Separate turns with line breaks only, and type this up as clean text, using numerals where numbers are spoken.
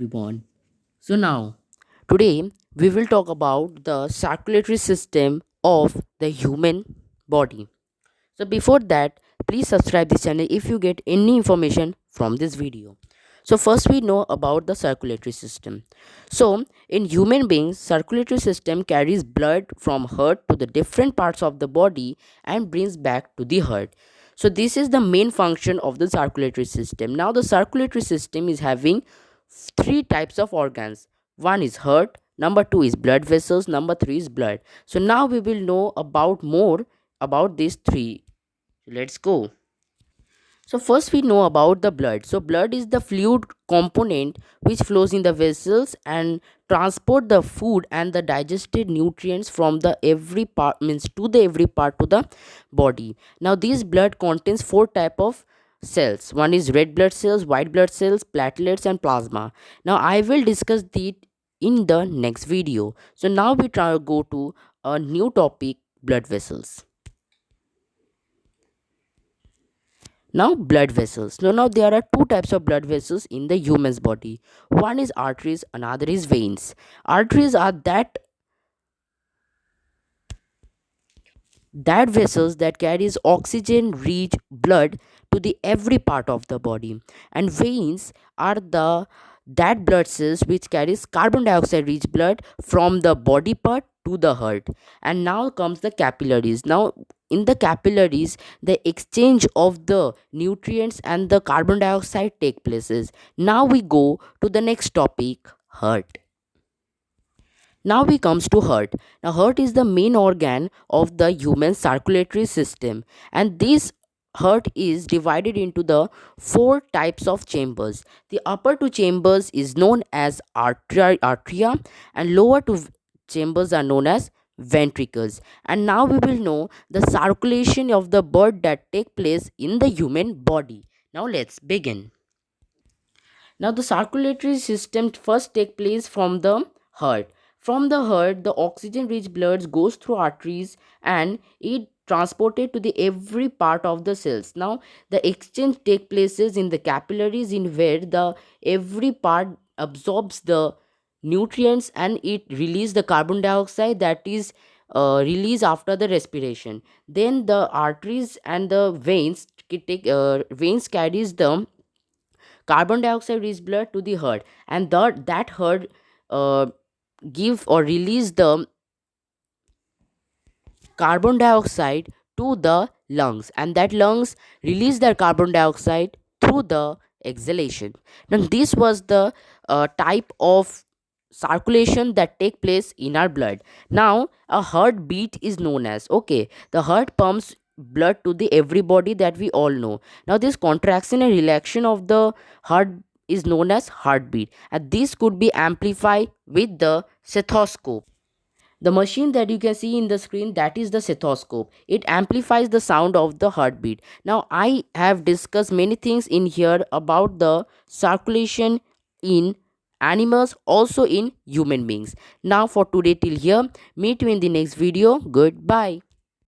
everyone. So now, today we will talk about the circulatory system of the human body. So before that, please subscribe this channel if you get any information from this video. So first we know about the circulatory system. So in human beings, circulatory system carries blood from heart to the different parts of the body and brings back to the heart. So this is the main function of the circulatory system. Now the circulatory system is having three types of organs. One is heart, number two is blood vessels, number three is blood. So now we will know about more about these three. Let's go. So first we know about the blood. So blood is the fluid component which flows in the vessels and transport the food and the digested nutrients from the every part means to the every part to the body. Now this blood contains four type of cells. One is red blood cells, white blood cells, platelets and plasma. Now I will discuss the in the next video. So now we try to go to a new topic, blood vessels. Now, blood vessels. Now there are two types of blood vessels in the human's body. One is arteries, another is veins. Arteries are that vessels that carries oxygen rich blood to the every part of the body, and veins are the that blood cells which carries carbon dioxide rich blood from the body part to the heart. And now comes the capillaries. Now in the capillaries, the exchange of the nutrients and the carbon dioxide take places. Now we go to the next topic, heart. Now we comes to heart. Now heart is the main organ of the human circulatory system, and this heart is divided into the four types of chambers. The upper two chambers is known as atria and lower two chambers are known as ventricles. And now we will know the circulation of the blood that take place in the human body. Now let's begin. Now the circulatory system first take place from the heart. From the heart, the oxygen-rich blood goes through arteries and it transported to the every part of the cells. Now the exchange take places in the capillaries in where the every part absorbs the nutrients and it release the carbon dioxide that is released after the respiration. Then the arteries and the veins carries the carbon dioxide rich blood to the heart, and that heart uh, give or release the carbon dioxide to the lungs, and that lungs release their carbon dioxide through the exhalation. Now this was the type of circulation that take place in our blood. Now a heartbeat is known as, okay, the heart pumps blood to the everybody that we all know. Now this contraction and relaxation of the heart is known as heartbeat, and this could be amplified with the stethoscope. The machine that you can see in the screen, that is the stethoscope. It amplifies the sound of the heartbeat. Now I have discussed many things in here about the circulation in animals, also in human beings. Now for today till here, meet you in the next video. Goodbye.